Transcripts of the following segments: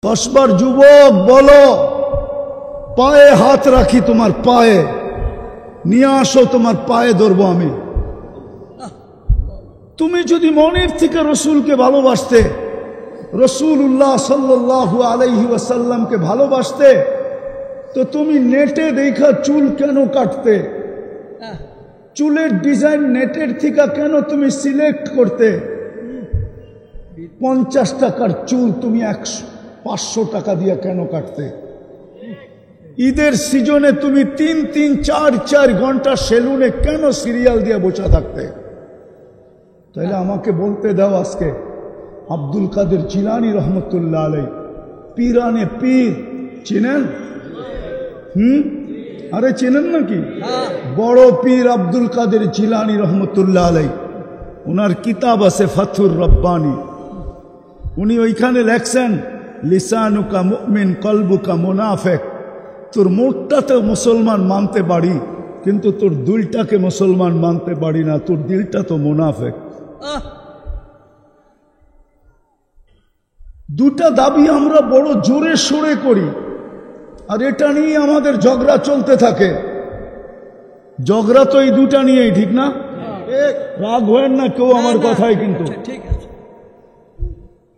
কসবার যুবক বলো, পায়ে হাত রাখি, তোমার পায়ে নিয়ে আসো, তোমার পায়ে ধরবো আমি। তুমি যদি মনের থেকে রসুলকে ভালোবাসতে, রসুল্লাহ সাল্লাল্লাহু আলাইহি ওয়াসাল্লামকে ভালোবাসতে, তো তুমি নেটে দেখা চুল কেন কাটতে? চুলের ডিজাইন নেটের থেকে কেন তুমি সিলেক্ট করতে? 50 টাকার চুল তুমি 500 টাকা দিয়ে কেন কাটতে? ঈদের সিজনে তুমি 3-3, 4-4 ঘন্টা সেলুনে কেন সিরিয়াল দিয়ে বসে থাকতে? তাহলে আমাকে বলতে দাও, আজকে আব্দুল কাদের জিলানী রহমতুল্লাহ আলাই, পীরানে পীর চিনেন? আরে চেনেন নাকি? বড় পীর আব্দুল কাদের জিলানী রহমতুল্লাহ আলাই, ওনার কিতাব আছে ফাথুর রব্বানী। উনি ওইখানে লেখছেন, লিসানুকা মুমিন কলবুকা মুনাফিক। তোর মুখটাতে মুসলমান মানতে পারি, কিন্তু তোর দিলটাকে মুসলমান মানতে পারি না, তোর দিলটা তো মুনাফিক। দুটা দাবি আমরা বড় জোরে সোরে করি, আর এটা নিয়ে আমাদের ঝগড়া চলতে থাকে। ঝগড়া তো এই দুটা নিয়েই, ঠিক না? রাগ হয় না কেউ আমার কথায়, কিন্তু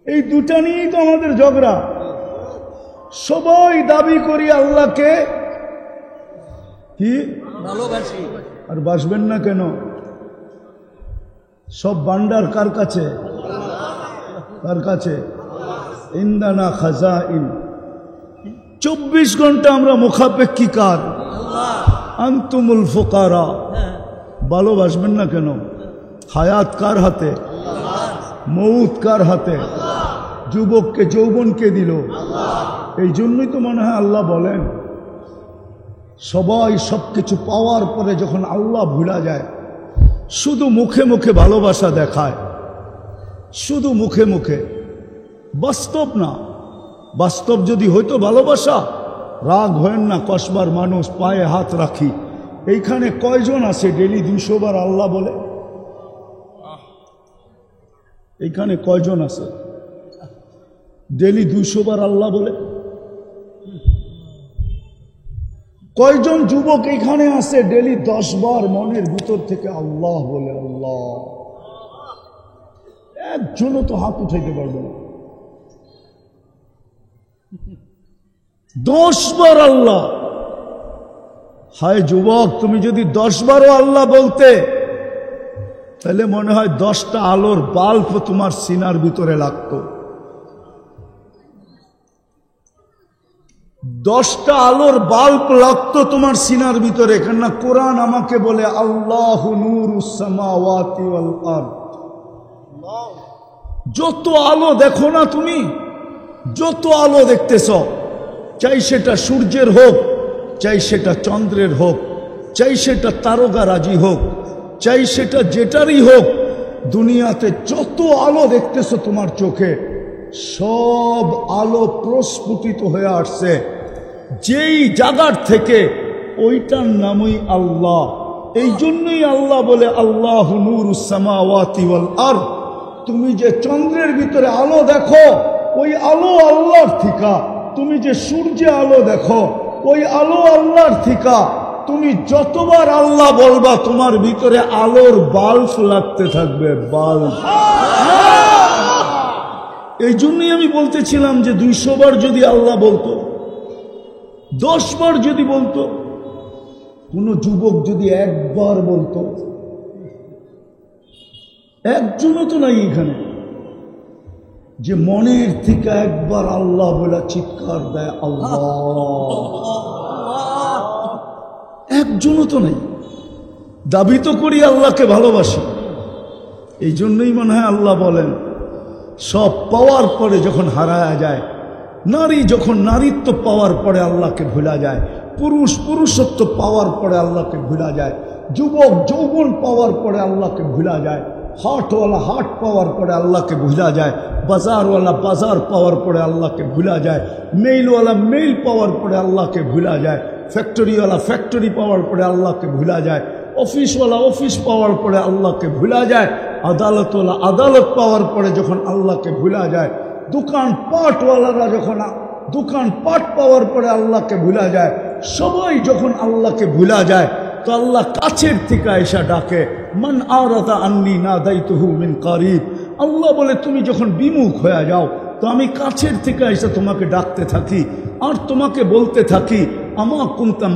এই দুটা নিয়েই তো আমাদের ঝগড়া। সবাই দাবি করি আল্লাহকে কি ভালোবাসি, আর বাসবেন না কেন? সব ভান্ডার কার কাছে? কার কাছে? ইন্দানা খাজাইন। 24 ঘন্টা আমরা মুখাপেক্ষী কার? আনতুমুল ফুকারা। ভালোবাসবেন না কেন? হায়াত কার হাতে? মৌত কার হাতে? যুবককে যৌবনকে দিল। এই জন্যই তো মনে হয় আল্লাহ বলেন, সবাই সবকিছু পাওয়ার পরে যখন আল্লাহ ভুলা যায়, শুধু মুখে মুখে ভালোবাসা দেখায়, শুধু মুখে মুখে, বাস্তব না। বাস্তব যদি হইতো ভালোবাসা, রাগ হয় না, কসবার মানুষ পায়ে হাত রাখি। এইখানে কয়জন আছে ডেলি 200 বার আল্লাহ বলে? এইখানে কয়জন আছে ডেলি 200 বার আল্লাহ বলে? কয়জন যুবক এখানে আছে ডেলি 10 বার মনের ভিতর থেকে আল্লাহ বলে? আল্লাহ একজনও তো হাত উঠাইতে পারবে না। 10 বার আল্লাহ। হায় যুবক, তুমি যদি 10 বারও আল্লাহ বলতে, তাহলে মনে হয় 10টা আলোর বাল্ব তোমার সিনার ভিতরে লাগতো। 10টা আলোর বাল্ব লাগতো তোমার সিনার ভিতরে। কেননা কোরআন আমাকে বলে, আল্লাহু নূরুস সামাওয়াতি ওয়াল আরদ। যত আলো দেখো না তুমি, যত আলো দেখতেছ, চাই সেটা সূর্যের হোক, চাই সেটা চন্দ্রের হোক, চাই সেটা তারকারাজি হোক, চাই সেটা যেটারই হোক, দুনিয়াতে যত আলো দেখতেছ তোমার চোখে, সব আলো প্রস্ফুটিত হয়ে আসছে যেই জায়গার থেকে, ওইটার নামই আল্লাহ। এই জন্যই আল্লাহ বলে, আল্লাহু নূরুস সামাওয়াতি ওয়াল আরদ। তুমি যে চন্দ্রের ভিতরে আলো দেখো, ওই আলো আল্লাহর থিকা। তুমি যে সূর্যে আলো দেখো, ওই আলো আল্লাহর থিকা। তুমি যতবার আল্লাহ বলবা, তোমার ভিতরে আলোর বাল্ব লাগতে থাকবে, বাল্ব। এই জন্যই আমি বলতেছিলাম যে 200 বার যদি আল্লাহ বলতো, 10 বার যদি বলতো, কোন যুবক যদি একবার বলতো, একজনও তো নাই এখানে যে মনের থেকে একবার আল্লাহ বলে চিৎকার দেয়, আল্লাহ। একজনও তো নাই। দাবি তো করি আল্লাহকে ভালোবাসি। এই জন্যই মনে হয় আল্লাহ বলেন, সব পাওয়ার পরে যখন হারায়া যায়, নারী যখন নারীত্ব পাওয়ার পরে আল্লাহকে ভুলা যায়, পুরুষ পুরুষত্ব পাওয়ার পরে আল্লাহকে ভুলা যায়, যুবক যৌবন পাওয়ার পরে আল্লাহকে ভুলা যায়, হাটওয়ালা হাট পাওয়ার পরে আল্লাহকে ভুলা যায়, বাজারওয়ালা বাজার পাওয়ার পরে আল্লাহকে ভুলা যায়, মেইলওয়ালা মেইল পাওয়ার পরে আল্লাহকে ভুলা যায়, ফ্যাক্টরিওয়ালা ফ্যাক্টরি পাওয়ার পরে আল্লাহকে ভুলা যায়, অফিসওয়ালা অফিস পাওয়ার পরে আল্লাহকে ভুলা যায়, আদালতওয়ালা আদালত পাওয়ার পরে যখন আল্লাহকে ভুলা যায়, দোকান পাটওয়ালারা যখন দোকান পাট পাওয়ার পরে আল্লাহকে ভুলা যায়, সবাই যখন আল্লাহকে ভুলা যায় তো আল্লাহ কাছের থেকে এসে ডাকে, মান আরাদা আন্নি নাদাইতুহু মিন কারিব। আল্লাহ বলে তুমি যখন বিমুখ হয়ে যাও তো আমি কাছের থেকে এসে তোমাকে ডাকতে থাকি আর তোমাকে বলতে থাকি, আমা কুনতা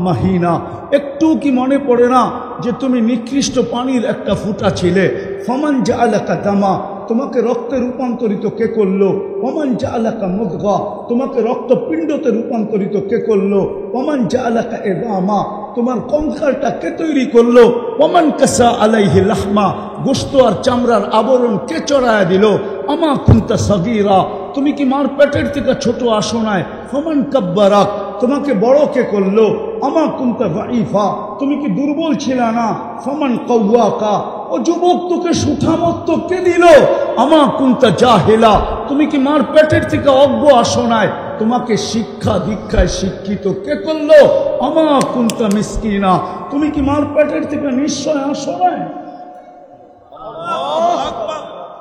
মাহিনা, একটু কি মনে পড়ে না যে তুমি নিকৃষ্ট পানির একটা ফুটা ছিলে? ফমান জাআলাকা দামা, তোমাকে রক্তে রূপান্তরিত কে করলো? ওমান জাআলাকা মুদগা, তোমাকে রক্তপিণ্ডতে রূপান্তরিত কে করলো? ওমান জাআলাকা ইযামা, তোমার কঙ্কালটা কে তৈরি করলো? ওমান কাসা আলাইহি লাহমা, গোশত আর চামড়ার আবরণ কে চড়ায়া দিল? আমা কুনতা সাগীরা, তুমি কি মার পেটের থেকে ছোট আসো নাই? ফমান কাব্বারাক, তোমাকে বড় কে করলো? আমা কুনতা যায়ীফা, তুমি কি দুর্বল ছিলে না? ফমান কাওয়াকা, ও যুবক তোকে সুঠামত্ব কে দিল? আমা কুনতা জাহিলা, তুমি কি মার পেটের থেকে অজ্ঞ আসো নাই? তোমাকে শিক্ষা দীক্ষায় শিক্ষিত কে করলো? আমা কুনতা মিসকিনা, তুমি কি মার পেটের থেকে নিশ্চয় আসো নাই?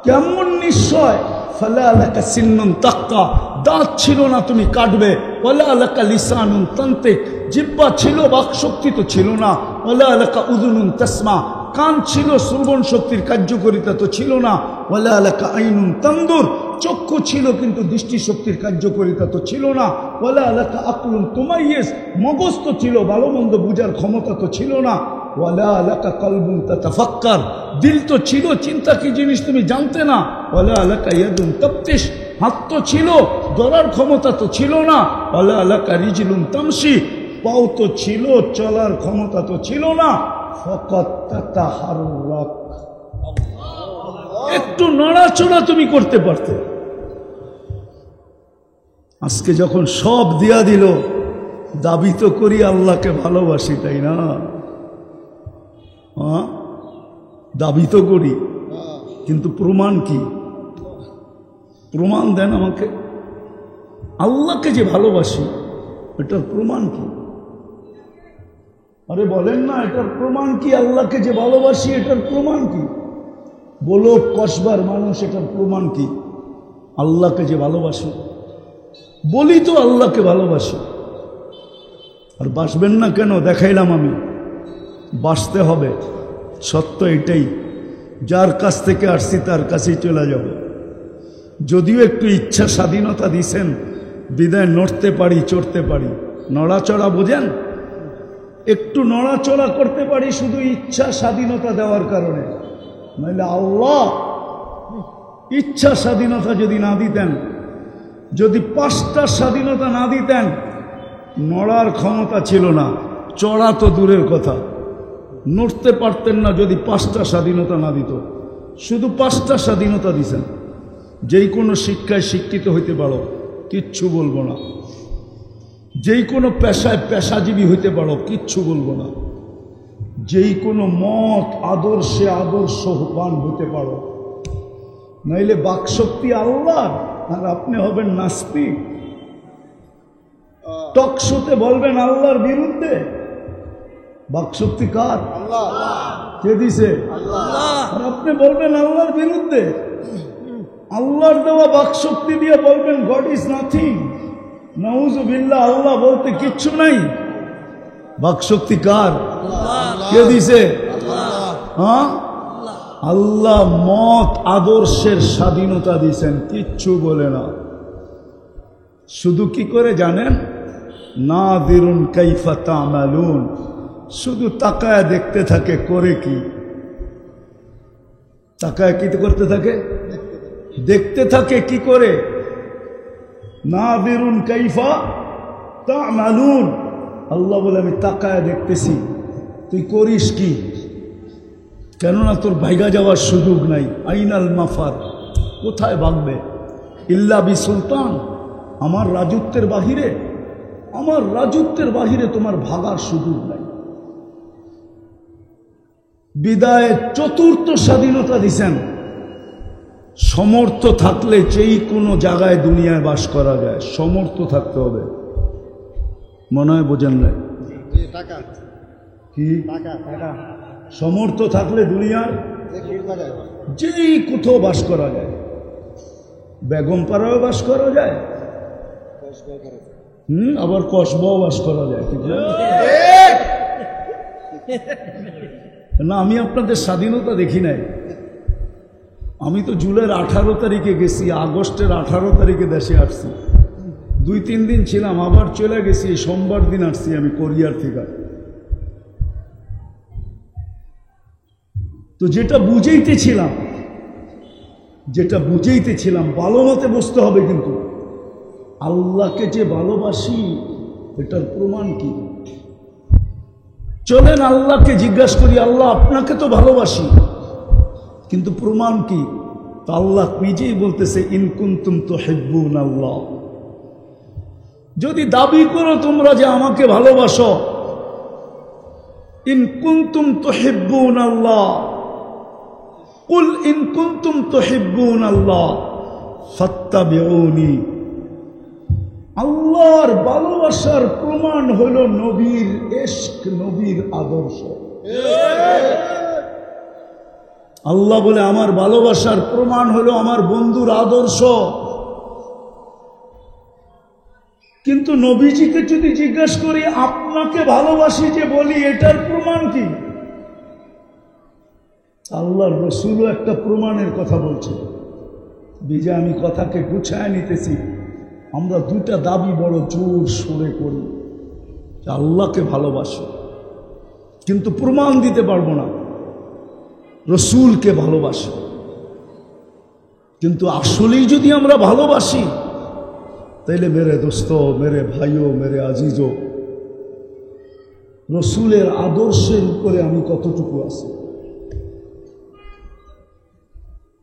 কেমন নিশ্চয়? ফালা লাকা সিন্নুন তাক্কা, দাঁত ছিল না তুমি কাটবে। ওয়ালা লাকা লিসানুন তান্তিক, জিহ্বা ছিল বাকশক্তি তো ছিল না। ওয়ালা লাকা উযুনুন তাসমা, কান ছিল শ্রবণ শক্তির কার্যকারিতা তো ছিল না। ওয়ালা লাকা আইনুন তানদুর, চক্ষু ছিল কিন্তু দৃষ্টি শক্তির কার্যকারিতা তো ছিল না। ওয়ালা লাকা আকলুন তুমাইয়িজ, মগজ তো ছিল ভালো মন্দ বুঝার ক্ষমতা তো ছিল না। ওয়ালা লাকা কলবুন তাতাফাক্কার, দিল তো ছিল, চিন্তা কি জিনিস তুমি জানতে না। ওয়ালা লাকা ইয়াদুন তাবতিশ, হাত তো ছিল, ধরার ক্ষমতা তো ছিল না। ওয়ালা লাকা রিজলুন তামশি, পাও তো ছিল, চলার ক্ষমতা তো ছিল না। ফাকাত তাতাহাররাক, একটু নড়াচড়া তুমি করতে পারতে। আজকে যখন সব দিয়া দিল, দাবি তো করি আল্লাহকে ভালোবাসি, তাই না? দাবি তো করি, কিন্তু প্রমাণ কি? প্রমাণ দেন আমাকে। আল্লাহকে যে ভালোবাসি এটার প্রমাণ কি? আরে বলেন না, এটার প্রমাণ কি? আল্লাহকে যে ভালোবাসি এটার প্রমাণ কি? বলো কসবার মানুষ, এটার প্রমাণ কি? আল্লাহকে যে ভালোবাসি, বলি তো আল্লাহকে ভালোবাসি। আর বাসবেন না কেন? দেখাইলাম আমি, বাসতে হবে। সত্য এটাই, যার কাছ থেকে আসছি তার কাছেই চলে যাব। যদিও একটু ইচ্ছা স্বাধীনতা দিছেন, বিদায় নড়তে পারি, চড়তে পারি। নড়াচড়া বোঝেন? একটু নড়াচড়া করতে পারি শুধু ইচ্ছা স্বাধীনতা দেওয়ার কারণে। নাহলে আল্লাহ ইচ্ছা স্বাধীনতা যদি না দিতেন, যদি 5টা স্বাধীনতা না দিতেন, নড়ার ক্ষমতা ছিল না, চড়া তো দূরের কথা, নড়তে পারতেন না। যদি 5টা স্বাধীনতা না দিত, শুধু 5টা স্বাধীনতা দিছেন, যেই কোনো শিক্ষায় শিক্ষিত হইতে পারো, কিচ্ছু বলবো না। যেই কোনো পেশায় পেশাজীবী হইতে পারো, কিচ্ছু বলবো না। যেই কোনো মত আদর্শে আদর্শবান হইতে পারো, নইলে বাকশক্তি আল্লাহ আর আপনি হবেন নাস্তিক। টকশোতে বলবেন আল্লাহর বিরুদ্ধে। বাকশক্তি কার? আল্লাহ। কে দিছে? আল্লাহ। আর আপনি বলবেন আল্লাহর বিরুদ্ধে। আল্লাহর দেওয়া বাকশক্তি দিয়ে বলবেন গড ইজ নাথিং। নাউযুবিল্লাহ, আল্লাহ বলতে কিচ্ছু নাই। বাকশক্তি কার? কে দিছে? হ্যাঁ, আল্লাহ মত আদর্শের স্বাধীনতা দিছেন, কিচ্ছু বলে না। শুধু কি করে জানেন? নাযিরুন কাইফা তা'মালুন, শুধু তাকায় দেখতে থাকে করে কি। তাকায় কি করতে থাকে? দেখতে থাকে কি করে। নাযিরুন কাইফা তা'মালুন, আল্লাহ বলে আমি তাকায় দেখতেছি তুই করিস কি। কেননা তোর ভাইগা যাওয়ার সুযোগ নাই। আইনাল মাফার, কোথায় ভাগবে? ইল্লা বি সুলতান, আমার রাজত্বের বাহিরে, আমার রাজত্বের বাহিরে তোমার ভাগার সুযোগ নাই। বিদায় 4র্থ স্বাধীনতা দিছেন, সমর্থ থাকলে যেই কোনো জায়গায় দুনিয়ায় বাস করা যায়, সমর্থ থাকতে হবে। মনে হয় বোঝেন নাই কি? সমর্থ থাকলে দুনিয়ার যেই কোথাও বাস করা যায়। বেগম পাড়াও বাস করা যায়, আবার কসবাও বাস করা যায়, ঠিক না? আমি আপনাদের স্বাধীনতা দেখি নাই। আমি তো জুলাইয়ের 18 তারিখে গেছি, আগস্টের 18 তারিখে দেশে আসছি, 2-3 দিন ছিলাম, আবার চলে গেছি। সোমবার দিন আসছি আমি কোরিয়ার থেকে। তো যেটা বুঝাইতেছিলাম ভালো মতে বুঝতে হবে, কিন্তু আল্লাহকে যে ভালোবাসি এটার প্রমাণ কি? চলেন আল্লাহকে জিজ্ঞাসা করি, আল্লাহ আপনাকে তো ভালোবাসি, কিন্তু প্রমাণ কি? তো আল্লাহ নিজেই বলতেছে, ইন কুনতুম তুহিব্বুনাল্লাহ, যদি দাবি করো তোমরা যে আমাকে ভালোবাসো, ইন কুনতুম তুহিব্বুনাল্লাহ, কুল ইন কুনতুম তুহিব্বুনাল্লাহ ফাত্তাবিউনি। আল্লাহর ভালোবাসার প্রমাণ হলো নবীর ইশক, নবীর আদর্শ। আল্লাহ বলে আমার ভালোবাসার প্রমাণ হলো আমার বন্ধুর আদর্শ। কিন্তু নবীজিকে যদি জিজ্ঞাসা করি আপনাকে ভালোবাসি যে বলি, এটার প্রমাণ কি? আল্লাহর রসুলও একটা প্রমাণের কথা বলছে। বিজে আমি কথাকে গুছায় নিতেছি, আমরা দুটা দাবি বড় জোর সোরে করি, আল্লাহকে ভালোবাসি, কিন্তু প্রমাণ দিতে পারবো না রসুলকে ভালোবাসি। কিন্তু আসলেই যদি আমরা ভালোবাসি, তাইলে মেরে দোস্ত, মেরে ভাইও, মেরে আজিজও, রসুলের আদর্শের উপরে আমি কতটুকু আছি?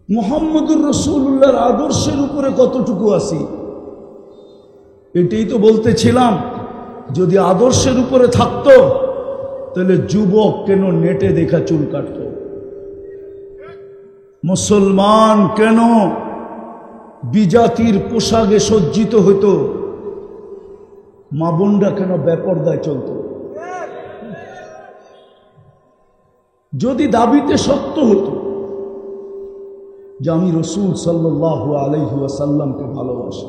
মুহাম্মদুর রাসূলুল্লাহর আদর্শের উপরে কতটুকু আছি? এটাই তো বলতেছিলাম, যদি আদর্শের উপরে থাকতো তাহলে যুবক কেন নেটে দেখা চুল কাটত? মুসলমান কেন বিজাতির পোশাকে সজ্জিত হতো? মা বোনরা কেন বেপরদায় চলত? যদি দাবিতে সত্য হতো যে আমি রাসূল সাল্লাল্লাহু আলাইহি ওয়াসাল্লামকে ভালোবাসি,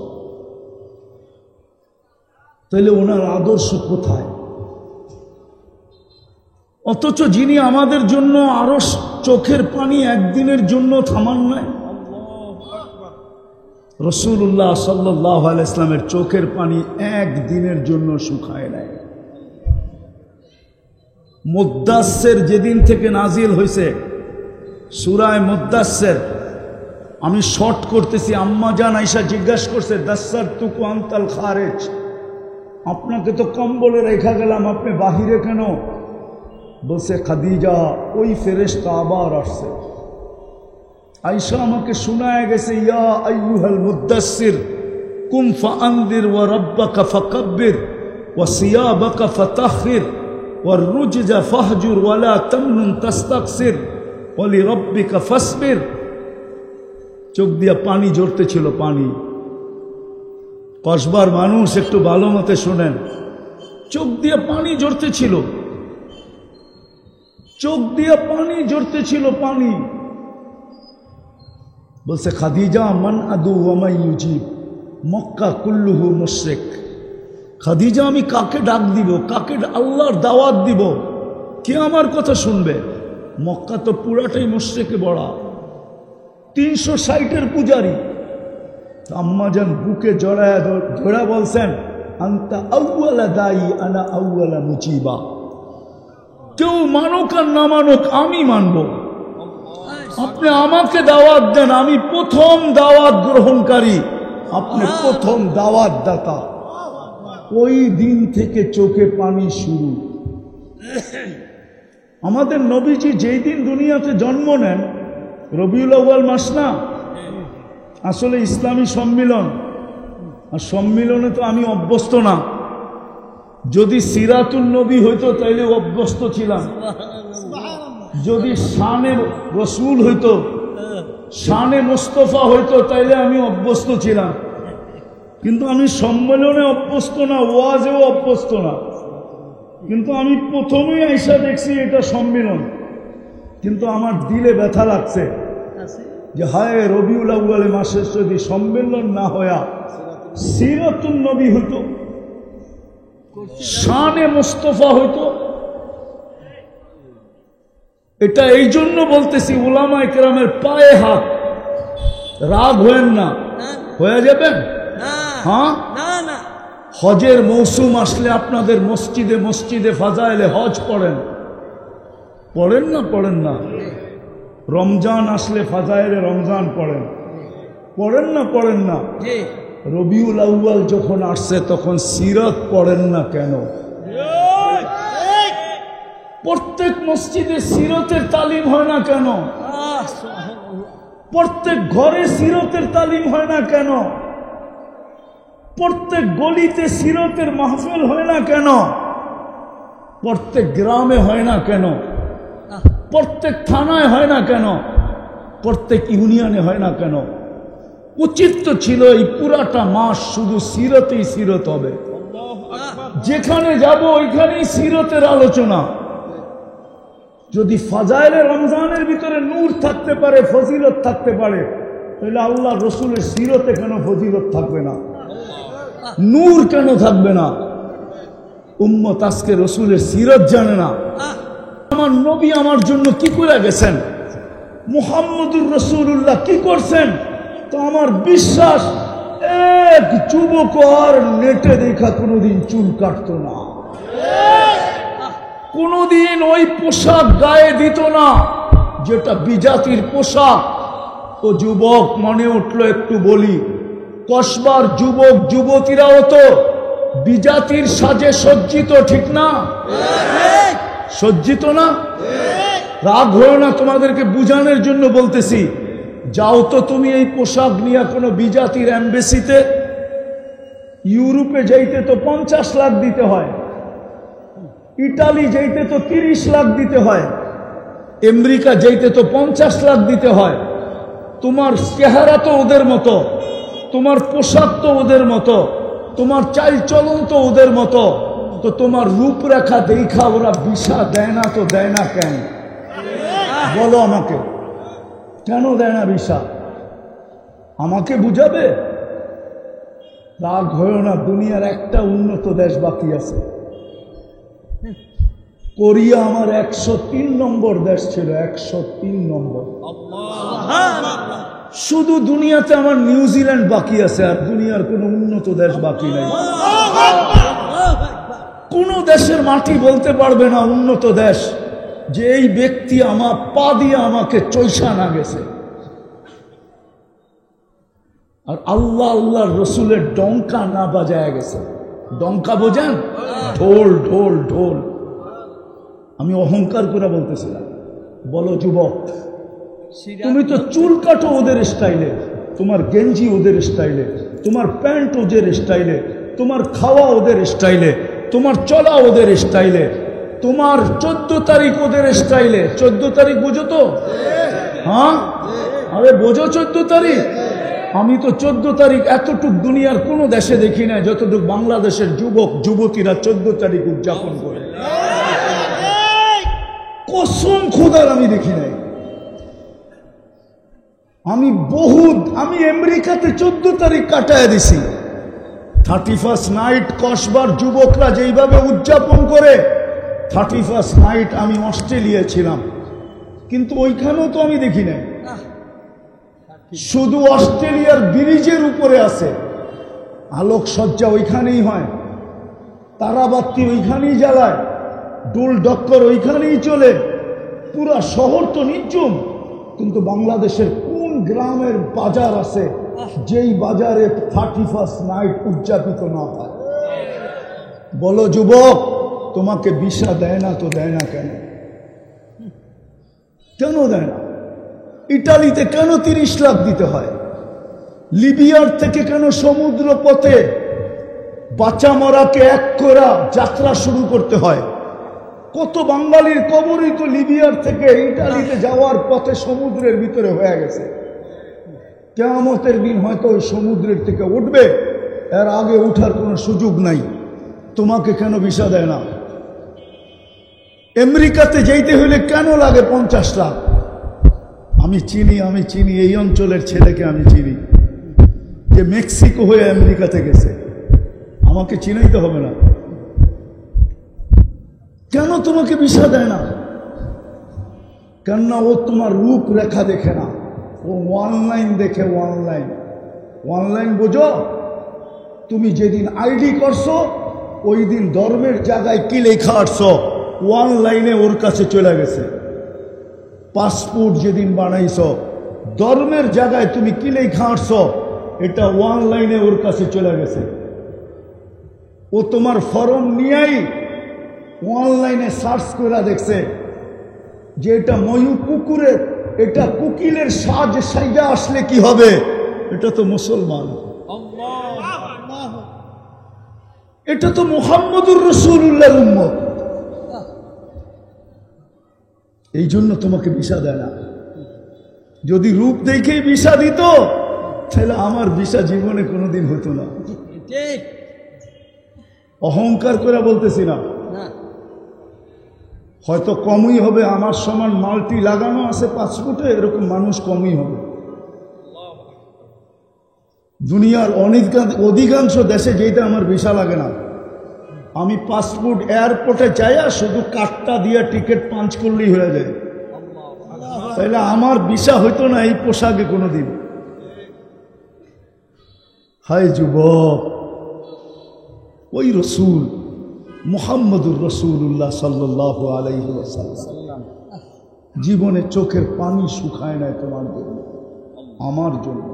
তাহলে ওনার আদর্শ কোথায়? অথচ যিনি আমাদের জন্য আরো চোখের পানি একদিনের জন্য থামান নাই। রাসূলুল্লাহ সাল্লাল্লাহু আলাইহি ওয়াসাল্লামের চোখের পানি একদিনের জন্য শুকায় নাই। মুদ্দাসসির যেদিন থেকে নাজিল হয়েছে, সূরা মুদ্দাসসির, আমি শর্ট করতেছি, আম্মা জান আয়েশা জিজ্ঞাসা করছে, দাসসারতুকু আনতাল খারিজ, আপনাকে তো কম্বলে রেখা গেলাম, আপনি বাহিরে কেন? বলছে খাদিজা, ওই ফেরেশতা আবার আসছে। আয়েশা আমাকে শোনায় গেছে, ইয়া আইয়ুহাল মুদ্দাসসির কুম ফাআনদির ওয়া রাব্বাকা ফাকাব্বির ওয়া সিয়াবাকা ফাতাহহির ওয়ার রুজজা ফাহজুর ওয়া লা তামনুন তাস্তাকসির ওয়া লিরাব্বিকা ফাসবির। চোখ দিয়া পানি ঝরতেছিল, পানি। কসবার মানুষ একটু ভালো মতে শোনেন, চোখ দিয়ে পানি ঝরতেছিল, চোখ দিয়ে পানি ঝরতেছিল, পানি। বলছে খাদিজা, মান আদু ওয়া মান ইউজিব, মক্কা কুল্লুহু মুশরিক। খাদিজা, আমি কাকে ডাক দিব, কাকে আল্লাহর দাওয়াত দিব, কে আমার কথা শুনবে? মক্কা তো পুরাটাই মুশরিকে বড়া, 360-এর পূজারী। আম্মাজান বুকে জড়া বলছেন, আনতা আউয়ালা দায়ী আনা আউয়ালা মুজিবা। কেউ মানুক আর না মানুক, আমি মানব। আপনি আমাকে দাওয়াত দেন, আমি প্রথম দাওয়াত গ্রহণকারী, আপনি প্রথম দাওয়াত দাতা। ওই দিন থেকে চোখে পানি শুরু। আমাদের নবীজি যেই দিন দুনিয়াতে জন্ম নেন, রবিউল আউয়াল মাস না, আসলে ইসলামী সম্মিলন, আর সম্মিলনে তো আমি অভ্যস্ত না। যদি সিরাতুল নবী হইতো তাইলে অভ্যস্ত ছিলাম, যদি শানে রসুল হইতো, শানে মুস্তফা হইতো, তাইলে আমি অভ্যস্ত ছিলাম। কিন্তু আমি সম্মেলনে অভ্যস্ত না, ওয়াজেও অভ্যস্ত না। কিন্তু আমি প্রথমেই আইসা দেখছি এটা সম্মেলন, কিন্তু আমার দিলে ব্যথা লাগছে। যে হায় রবিউল আউয়াল মাসের যদি সম্মেলন না হয়া সিরাতুন নবী হইতো, শানে মুস্তফা হইতো। এটা এই জন্য বলতেছি উলামায়ে কেরামের পায়ে হাত, রাগ হয়েন না, হয়ে যাবেন। হ্যাঁ, হজের মৌসুম আসলে আপনাদের মসজিদে মসজিদে ফাজাইলে হজ পড়েন, পড়েন না? পড়েন না? রমজান আসলে ফাজাইলে রমজান পড়েন, পড়েন না? পড়েন না? রবিউল আউয়াল যখন আসছে তখন সিরাত পড়েন না কেন? প্রত্যেক মসজিদে সিরাতের তালিম হয় না কেন? প্রত্যেক ঘরে সিরাতের তালিম হয় না কেন? প্রত্যেক গলিতে সিরাতের মাহফিল হয় না কেন? প্রত্যেক গ্রামে হয় না কেন? প্রত্যেক থানায় হয় না কেন? প্রত্যেক ইউনিয়নে হয় না কেন? উচিত তো ছিল এই পুরাটা মাস শুধু সিরতেই সিরত হবে, যেখানে যাব ওইখানেই সিরতের আলোচনা। যদি ফাজাইলে রমজানের ভিতরে নূর থাকতে পারে, ফজিলত থাকতে পারে, তাহলে আল্লাহ রসুলের সিরতে কেন ফজিলত থাকবে না? নূর কেন থাকবে না? উম্মত আজকে রসুলের সিরত জানে না। আমার নবী আমার জন্য কি করে গেছেন, মুহাম্মদুর রাসূলুল্লাহ কি করছেন, তো আমার বিশ্বাস এক যুবক আর নেটে দেখা কোনোদিন চুল কাটতো না, কোনোদিন ওই পোশাক গায়ে দিত না যেটা বিজাতির পোশাক। ও যুবক মনে উঠলো একটু বলি, কসবার যুবক যুবতীরাও তো বিজাতির সাজে সজ্জিত, ঠিক না? সজ্জিত না? রাগ হয়েও না, তোমাদেরকে বুঝানোর জন্য বলতেছি। যাও তো তুমি এই পোশাক নিয়ে কোনো বিজাতির এমবেসিতে। ইউরোপে যাইতে তো 50 লাখ দিতে হয়, ইটালি যাইতে তো 30 লাখ দিতে হয়, আমেরিকা যাইতে তো 50 লাখ দিতে হয়। তোমার চেহারা তো ওদের মতো, তোমার পোশাক তো ওদের মতো, তোমার চাল চলন তো ওদের মতো, তো তোমার রূপরেখা দেখা ওরা ভিসা দেয় না, তো দেয় না কেন? বলো আমাকে, কেন দেয় না ভিসা? আমাকে বুঝাবে? রাগ হয়েও না, দুনিয়ার একটা উন্নত দেশ বাকি আছে। কোরিয়া আমার 103 নম্বর দেশ ছিল, 103 নম্বর। শুধু দুনিয়াতে আমার নিউজিল্যান্ড বাকি আছে, আর দুনিয়ার কোনো উন্নত দেশ বাকি নাই। কোন দেশের মাটি বলতে পারবে না উন্নত দেশ যে এই ব্যক্তি আমার পা দিয়ে আমাকে চৈষা না গেছে। আর আল্লাহ আল্লাহর রসুলের ডঙ্কা না বাজায় গেছে। ডঙ্কা বোঝেন? ঢোল ঢোল ঢোল। আমি অহংকার করে বলতেছিলাম। বলো যুবক, তুমি তো চুল কাটো ওদের স্টাইলে, তোমার গেঞ্জি ওদের স্টাইলে, তোমার প্যান্ট ওদের স্টাইলে, তোমার খাওয়া ওদের স্টাইলে, তোমার চলা ওদের স্টাইলে, তোমার 14 তারিখ ওদের স্টাইলে। 14 তারিখ বোঝো তো? হ্যাঁ, আরে বোঝো 14 তারিখ? আমি তো 14 তারিখ এতটুক দুনিয়ার কোনো দেশে দেখি না যতটুক বাংলাদেশের যুবক যুবতীরা 14 তারিখ উদযাপন করে। কসম খোদার আমি দেখি নাই। আমি আমেরিকাতে 14 তারিখ কাটায় দিছি। 31st নাইট কসবার যুবকরা যেইভাবে উদযাপন করে, 31st নাইট আমি অস্ট্রেলিয়া ছিলাম, কিন্তু ওইখানেও তো আমি দেখি নাই। শুধু অস্ট্রেলিয়ার ব্রিজের উপরে আছে, আলোকসজ্জা ওইখানেই হয়, তারাবাতি ওইখানেই জ্বালায়, ডোল ডক্কর ওইখানেই চলে, পুরা শহর তো নির্জুম। কিন্তু বাংলাদেশের কোন গ্রামের বাজার আছে যেই বাজারে 31st নাইট উদযাপিত না হয়? বলো যুবক, তোমাকে ভিসা দেয় না তো দেয় না কেন? কেন দেয় না? ইটালিতে কেন 30 লাখ দিতে হয়? লিবিয়ার থেকে কেন সমুদ্র পথে বাঁচা মরাকে এক করা যাত্রা শুরু করতে হয়? কত বাঙালির কবরই তো লিবিয়ার থেকে ইটালিতে যাওয়ার পথে সমুদ্রের ভিতরে হয়ে গেছে। কিয়ামতের দিন হয়তো ওই সমুদ্রের থেকে উঠবে, এর আগে উঠার কোনো সুযোগ নাই। তোমাকে কেন ভিসা দেয় না? আমেরিকাতে যেতে হলে কেন লাগে 50 লাখ? আমি চিনি এই অঞ্চলের ছেলেকে আমি চিনি, যে মেক্সিকো হয়ে আমেরিকাতে গেছে। আমাকে চিনাইতে হবে না। কেন তোমাকে ভিসা দেয় না? কেননা ও তোমার রূপরেখা দেখে না, ও অনলাইন দেখে। অনলাইন বোঝো? তুমি যেদিন আইডি করছো ওই দিন ধর্মের জায়গায় কি লেখা আসছো, অনলাইনে ওর কাছে চলে গেছে। পাসপোর্ট যেদিন বানাইছো ধর্মের জায়গায় তুমি কি লেখা আসছো, এটা অনলাইনে ওর কাছে চলে গেছে। ও তোমার ফর্ম নিয়েই অনলাইনে সার্চ করে দেখছে যে এটা ময়ূর কুকুরের, এটা কুকিলের সাইজা আসলে কি হবে, এটা তো মুসলমান, এটা তো মুহাম্মদুর রাসূলুল্লাহর উম্মত। এই জন্য তোমাকে ভিসা দেয় না। যদি রূপ দেখেই ভিসা দিত তাহলে আমার ভিসা জীবনে কোনোদিন হতো না। অহংকার করে বলতেছি না, হয়তো কমই হবে। আমার সমান মাল্টি লাগানো আছে পাসপোর্টে, এরকম মানুষ কমই হবে। দুনিয়ার অধিকাংশ দেশে যেটা আমার ভিসা লাগে না। আমি পাসপোর্ট এয়ারপোর্টে যাইয়া শুধু কার্ডটা দিয়ে টিকিট পাঞ্চ করলেই হয়ে যায়। তাহলে আমার ভিসা হইতো না এই পোশাকে কোনোদিন। হায় যুবক, ওই রসুল মুহাম্মদুর রাসূলুল্লাহ সাল্লাল্লাহু আলাইহি ওয়াসাল্লাম জীবনে চোখের পানি শুকায় নাই তোমার জন্য, আমার জন্য।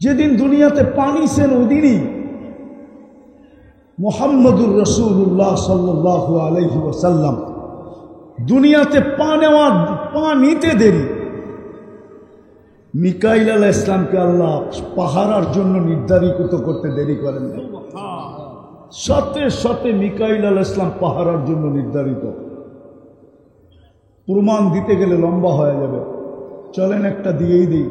যেদিন দুনিয়াতে পানি ছেন ওদিনই মুহাম্মদুর রাসূলুল্লাহ সাল্লাল্লাহু আলাইহি ওয়াসাল্লাম দুনিয়াতে পা নিতে দেরি। মিকাইল আলাইহিস সালামকে আল্লাহ পাহারার জন্য নির্ধারিত করতে দেরি করেন না। সাথে সাথে মিকাইল আলাইহিস সালাম পাহারার জন্য নির্ধারিত। প্রমাণ দিতে গেলে লম্বা হয়ে যাবে, চলেন একটা দিয়েই দিই।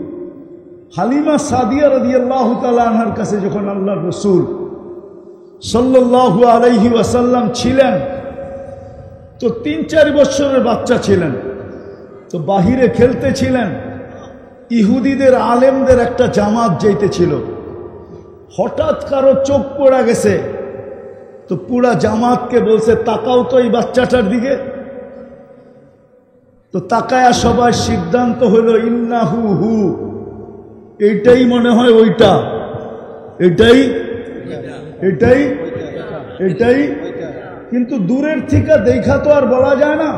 হালিমা সাদিয়া রাদিয়াল্লাহু তাআলা আনহার কাছে যখন আল্লাহর রাসূল সাল্লাল্লাহু আলাইহি ওয়াসাল্লাম ছিলেন, তো 3-4 বছরের বাচ্চা ছিলেন, তো বাহিরে খেলতেছিলেন। ইহুদিদের আলেমদের একটা জামাত যাইতেছিল, হঠাৎ কারো চোখ পড়া গেছে, তো পুরা জামাতকে বলছে তাকাও তো এই বাচ্চাটার দিকে। তো তাকায়া সবাই সিদ্ধান্ত হলো ইন্নাহু হু, এইটাই মনে হয় ওইটা, এটাই। কিন্তু দূরের থেকে দেখা তো আর বলা যায় না।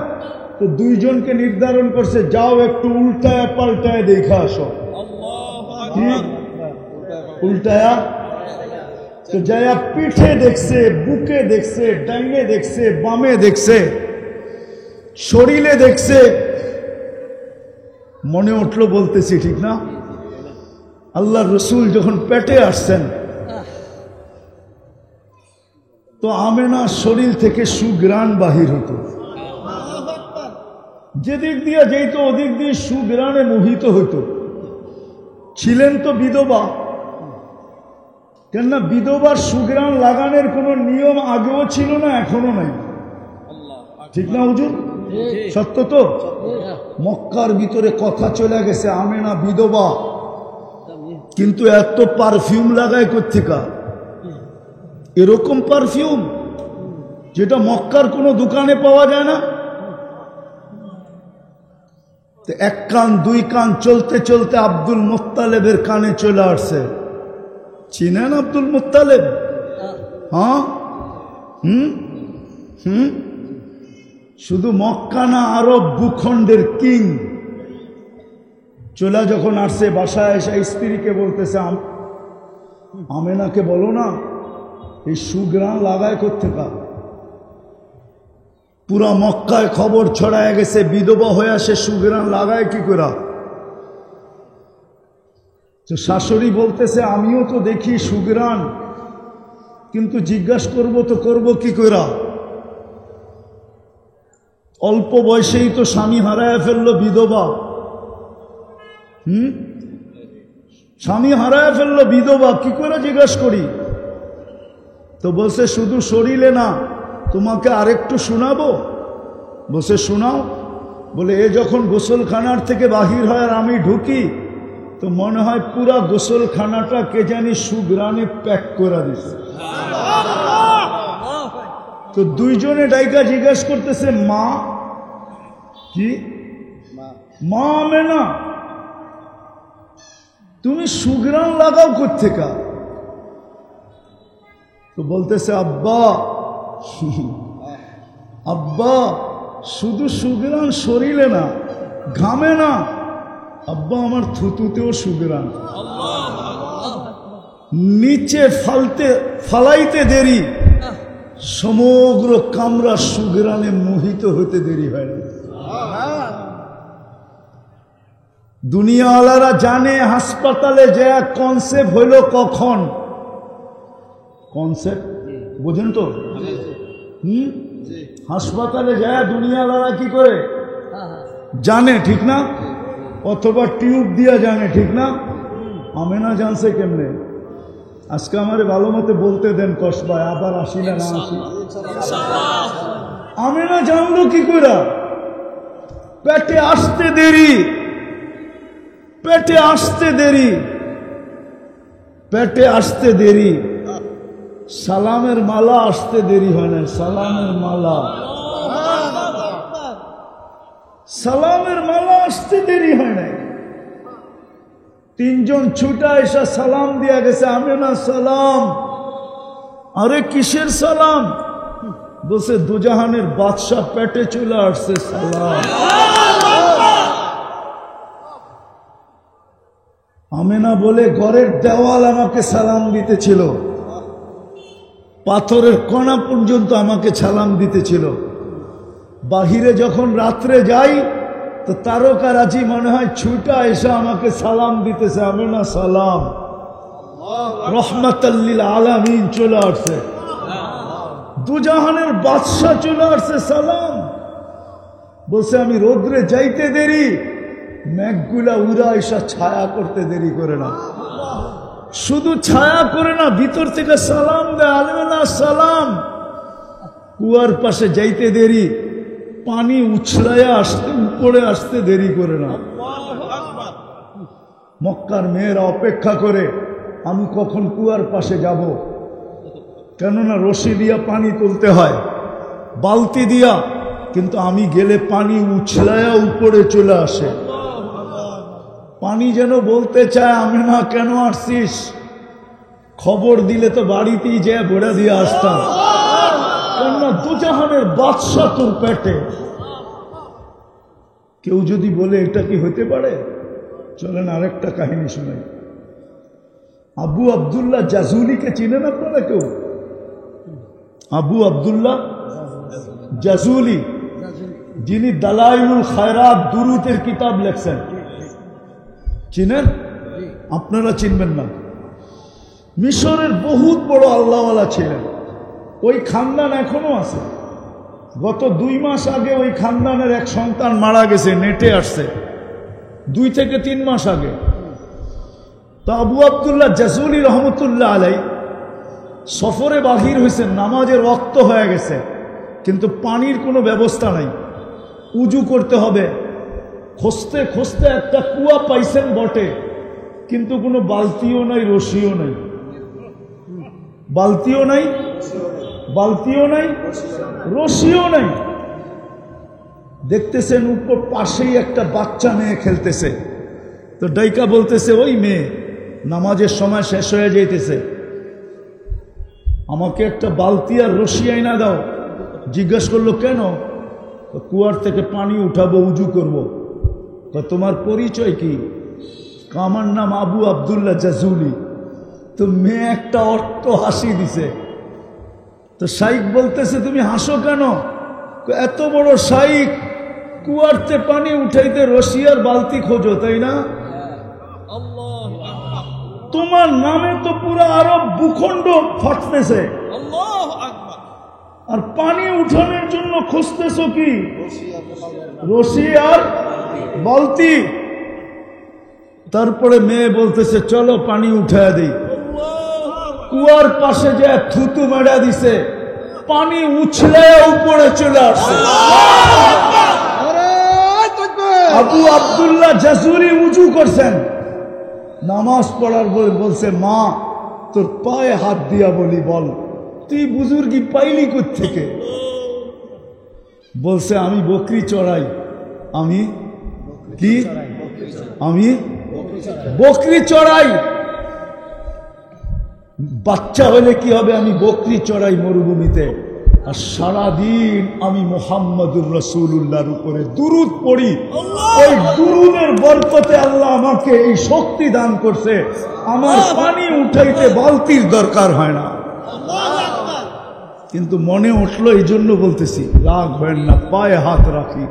তো দুইজনকে নির্ধারণ করছে, যাও একটু উল্টায়া পাল্টায় দেখা আসো। উল্টায়া তো যায়া পিঠে দেখছে, বুকে দেখছে, ডাইনে দেখছে, বামে দেখছে, শরীরে দেখছে। মনে উঠলো বলতেছি ঠিক না? আল্লাহর রাসূল যখন পেটে আসছেন, তো আমেনার শরীর থেকে সুগ্রাণ বাহির হতো। যেদিক দিয়ে যেত ওদিক দিয়ে সুগ্রাণে মোহিত হতো। ছিলেন তো বিধবা, কেননা বিধবার সুগ্রাণ লাগানোর কোন নিয়ম আগেও ছিল না, এখনো নাই। ঠিক না হুজুর? সত্য তো? মক্কার ভিতরে কথা চলে গেছে আমেনা বিধবা, কিন্তু এত পারফিউম লাগায় কোত্থেকা? এরকম পারফিউম যেটা মক্কার কোনো দোকানে পাওয়া যায় না। এক কান দুই কান চলতে চলতে আব্দুল মুত্তালেবের কানে চলে আসছে। চিনেন আব্দুল মুত্তালেব? হ্যাঁ, শুধু মক্কা না, আরব ভূখণ্ডের কিং। চলে যখন আসছে, বাসায় এসে স্ত্রীকে বলতেছে, আমেনাকে বলো না এই সুগ্রাণ লাগায় কোত্থেকা? পুরা মক্কায় খবর ছড়ায় গেছে, বিধবা হয়ে আসে সুগ্রাণ লাগায় কি করে? তো শাশুড়ি বলতেছে, আমিও তো দেখি সুগ্রাণ, কিন্তু জিজ্ঞাসা করব কি করে? অল্প বয়সেই তো স্বামী হারায় ফেললো বিধবা। স্বামী হারায় ফেললো বিধবা, কি করে জিজ্ঞাসা করি? তো বলছে শুধু শরীরে না, তোমাকে আরেকটু শোনাবো। বসে শোনাও। বলে এ যখন গোসলখানার থেকে বাহির হয় আর আমি ঢুকি তো মনে হয় পুরা গোসলখানাটা কে জানি সুগ্রানে প্যাক করে দিচ্ছে। তো দুইজনে ডাইকা জিজ্ঞেস করতেছে মা কি, মা আমেনা তুমি সুগ্রান লাগাও কোত্থেকা? তো বলতেছে আব্বা আব্বা শুধু সুগ্রান শরীরে না, ঘামে না আব্বা, আমার থুতুতেও সুগ্রান। নিচে ফালাইতে দেরি, সমগ্র কামরা সুগ্রানে মোহিত হতে দেরি হয় না। দুনিয়াওয়ালারা জানে হাসপাতালে যে কনসেপ্ট হইল কখন, কনসেপ্ট বুঝেন তো? হাসপাতালে যায় দুনিয়াওয়ালারা কি করে জানে, ঠিক না? অথবা টিউব দিয়া জানে, ঠিক না? আমেনা জানছে কেমনে? আজকে আমারে ভালো মতে বলতে দেন কসবায়, আবার আসি না না আসি। আমেনা জানলো কি করে? পেটে আসতে দেরি, পেটে আসতে দেরি, পেটে আসতে দেরি, সালামের মালা আসতে দেরি হয় না। সালামের মালা, সালামের মালা আসতে দেরি হয় না। তিনজন ছুটা এসে সালাম দিয়া গেছে, আমেনা সালাম। আরে কিসের সালাম? বলছে দুজাহানের বাদশাহ পেটে চলে আসছে, সালাম। আমেনা বলে ঘরের দেওয়াল আমাকে সালাম দিতেছিল, পাথরের কণা পর্যন্ত আমাকে সালাম দিতেছিল। বাহিরে যখন রাত্রে যাই তো তারকারাজি মনে হয় ছুটা এসে আমাকে সালাম দিতেছে, আমেনা সালাম। রহমাতাল্লিল আলামিন চলে আসছে, দুজাহানের বাদশাহ চলে আসছে, সালাম। বলছে আমি রোদ্রে যাইতে দেরি, মেঘগুলা উড়া এসা ছায়া করতে দেরি করে না। শুধু ছায়া করে না, ভিতর থেকে সালাম দেয়, আমেনা সালাম। কুয়ার পাশে যাইতে দেরি, পানি উছলাইয়া আসতে উপরে আসতে দেরি করে না। মক্কার মেয়েরা অপেক্ষা করে আমি কখন কুয়ার পাশে যাব, কেননা রশি দিয়া পানি তুলতে হয়, বালতি দিয়া, কিন্তু আমি গেলে পানি উছলাইয়া উপরে চলে আসে। পানি যেন বলতে চায় আমেনা কেন আসছিস? খবর দিলে তো বাড়িতেই যে বেড়া দিয়ে আসতাম, কেননা দুজাহানের বাদশা তোর পেটে। কেউ যদি বলে এটা কি হতে পারে, চলেন আরেকটা কাহিনী শোনাই। আবু আব্দুল্লাহ জাজুলিকে চিনেন আপনারা কেউ? আবু আব্দুল্লাহ জাজুলি, যিনি দালাইলুল খায়রাত দুরুদের কিতাব লেখছেন, চিনেন? আপনারা চিনবেন না। মিশরের বহুত বড় আল্লাহওয়ালা ছিলেন, ওই খানদান এখনো আছে। গত 2 মাস আগে ওই খানদানের এক সন্তান মারা গেছে, নেটে আসছে 2 থেকে 3 মাস আগে। তো আবু আব্দুল্লাহ জাজুলি রহমতুল্লাহ আলাই সফরে বাহির হয়েছেন, নামাজের ওয়াক্ত হয়ে গেছে, কিন্তু পানির কোনো ব্যবস্থা নাই, উজু করতে হবে। খুঁজতে খুঁজতে একটা কুয়া পাইছেন বটে, কিন্তু কোনো বালতিও নাই, রশিও নাই। বালতিও নাই, বালতিও নাই, রশিও নাই। দেখতেছেন উপর পাশেই একটা বাচ্চা মেয়ে খেলতেছে। তো ডাইকা বলতেছে, ওই মেয়ে, নামাজের সময় শেষ হয়ে যাইতেছে, আমাকে একটা বালতি আর রশি আইনা দাও। জিজ্ঞেস করলো কেন? কুয়ার থেকে পানি উঠাবো, উজু করব। তোমার পরিচয় কি? আমার নাম আবু আব্দুল্লাহ জাজুলি। তো মেয়ে একটা অট্ট হাসি দিছে। তো শাইখ বলতেছে, তুমি হাসো কেন? এত বড় শাইখ, কুয়ারতে পানি উঠাইতে রশি আর বালতি খোঁজো, তাই না? তোমার নামে তো পুরো আরব ভূখণ্ড ফাটতেছে, আর পানি উঠানোর জন্য খুঁজতেছো কি? রশি আর বালতি। তারপরে মেয়ে বলতেছে, চলো পানি উঠায় দিই। কুয়ার পাশে যে থুতু মেড়া দিছে, পানি উছলে উপরে চলে আসছে। আবু আব্দুল্লাহ জাসুরি উজু করছেন, নামাজ পড়ার পর বলছে, মা তোর পায়ে হাত দিয়া বলি, বল তুই বুজুর্গি পাইলি কোত্থেকে? বলছে, আমি বকরি চড়াই। আমি কি? আমি বকরি চড়াই। বাচ্চা হলে কি হবে? আমি বকরি চড়াই মরুভূমিতে, আর সারাদিন আমি মুহাম্মদুর রাসূলুল্লাহর উপরে দুরূদ পড়ি। ওই দুরূদের বরকতে আল্লাহ আমাকে এই শক্তি দান করছে, আমার পানি উঠাইতে বালতির দরকার হয় না। কিন্তু মনে উঠলো, এই জন্য বলতেছি, রাগ হয় না, পায়ে হাত রাখি।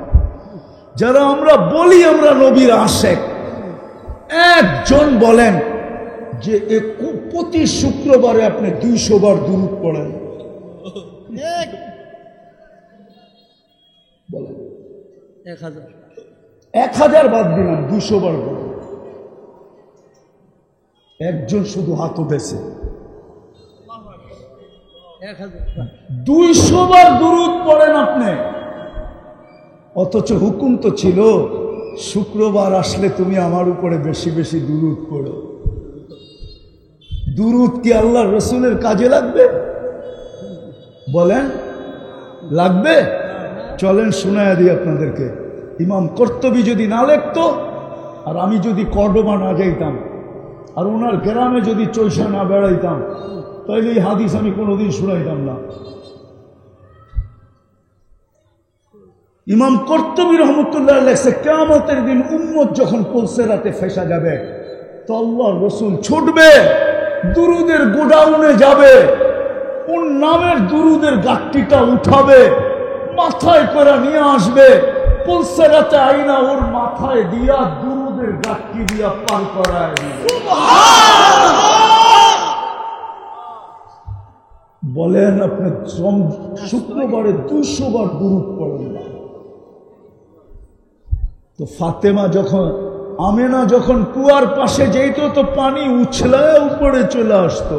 যারা আমরা বলি আমরা নবীর আশেক, একজন বলেন যে প্রতি শুক্রবারে আপনি 200 বার দুরূদ পড়েন, বলেন 1000 বাদ দিলাম, 200 বার পড়েন। একজন শুধু হাত উঠেছে, 200 বার দুরূদ পড়েন আপনি। অথচ হুকুম তো ছিল, শুক্রবার আসলে তুমি আমার উপরে বেশি বেশি দুরূদ পড়ো। দুরূদ কি আল্লাহ রসুলের কাজে লাগবে? বলেন লাগবে? চলেন শোনায়া দিই আপনাদেরকে। ইমাম কর্তুবী যদি না লিখতো, আর আমি যদি কর্ডোবা না যাইতাম, আর ওনার গ্রামে যদি চৈশা না বেড়াইতাম, তাইলে এই হাদিস আমি কোনোদিন শুনাইতাম না। ইমাম কর্তুবী রহমতুল্লাহ লেখছে, কিয়ামতের দিন উম্মত যখন পুলসিরাতে ফেসা যাবে, তো আল্লাহর রাসূল ছুটবে, দুরুদের গোডাউনে যাবে, ওর নামের দুরুদের গাট্টিটা উঠাবে, মাথায় করে নিয়ে আসবে, পুলসিরাতে আইনা ওর মাথায় দিয়া দুরুদের গাট্টি দিয়া পার করায়। বলেন আপনি শুক্রবারে 200 বার দুরূদ পড়েন না? তো ফাতেমা যখন, আমেনা যখন কুয়ার পাশে যেত, তো পানি উছলায় উপরে চলে আসতো।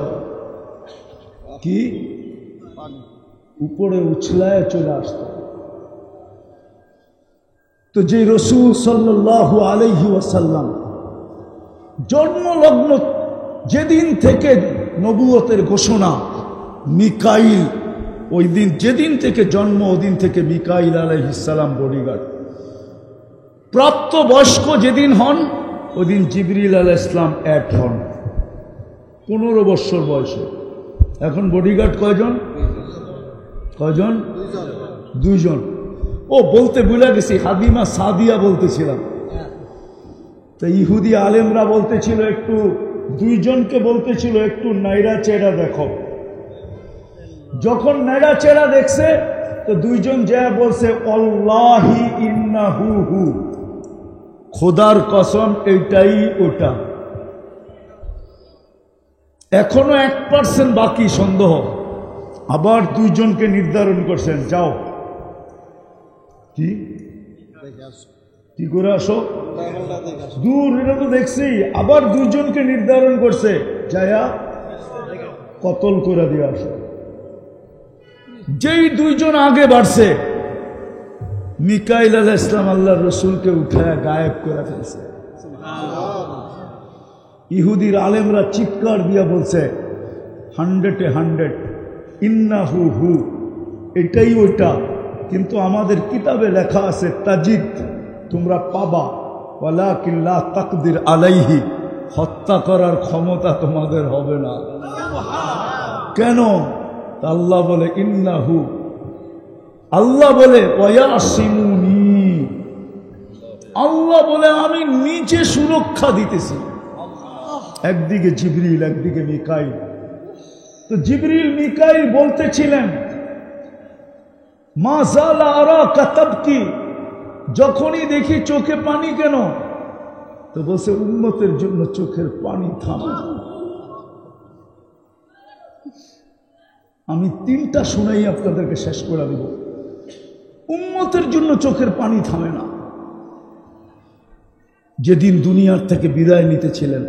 কি? উপরে উছলায় চলে আসতো। তো যে রাসূল সাল্লাল্লাহু আলাইহি ওয়াসাল্লাম জন্মলগ্ন যেদিন থেকে নবুয়তের ঘোষণা, মিকাইল ওই দিন, যেদিন থেকে জন্ম ওদিন থেকে মিকাইল আলাইহিস সালাম বডিগার্ড। প্রাপ্ত বয়স্ক যেদিন হন, ওদিন জিবরিল আলাইহিস সালাম এক হন 15 বছর বয়সে। এখন বডিগার্ড কয়জন? কয়জন? 2 জন। ও বলতে ভুলে গেছি, হাদিমা সাদিয়া বলতেছিলাম। তো ইহুদি আলেমরা বলতেছিল, একটু 2 জনকে বলতেছিল একটু নাইরা চেরা দেখো। যখন নাইরা চেরা দেখছে, তো 2 জন যা বলছে, আল্লাহি ইন্নাহু হু, খোদার কসম এইটাই ওটা। এখনো 1% বাকি সন্দেহ। আবার 2 জনকে নির্ধারণ করছেন, যাও কি কি করে আসো, দূর এটা তো দেখছি। আবার 2 জনকে নির্ধারণ করছে, যায়া কতল করে দিয়ে আসো। যেই 2 জন আগে বাড়ছে, মিকাইল আলাইহিস সালাম আল্লাহর রাসূলকে উঠায়া গায়েব করে ফেলছে। ইহুদির আলেমরা চিৎকার দিয়া বলছে, 100-এ 100, ইন্নাহু হু, এটাই ওইটা। কিন্তু আমাদের কিতাবে লেখা আছে তাজিদ, তোমরা পাবা, ওয়ালাকিন লা তাকদির আলাইহি, হত্যা করার ক্ষমতা তোমাদের হবে না। কেন? আল্লাহ বলে ইন্নাহু, আল্লাহ বলে ওয়ায়াসিমুনি, আল্লাহ বলে আমি নিজে সুরক্ষা দিতেছি। একদিকে জিবরিল, একদিকে মিকাইল। তো জিবরিল মিকাইল বলতেছিলেন, মা জালা আরাকা তাবকি, যখনই দেখি চোখে পানি কেন? তো বলছে, উম্মতের জন্য চোখের পানি থামে। আমি 3টা শুনেই আপনাদেরকে শেষ করে দেব। উম্মতের জন্য চোখের পানি থামে না। যেদিন দুনিয়ার থেকে বিদায় নিতেছিলেন,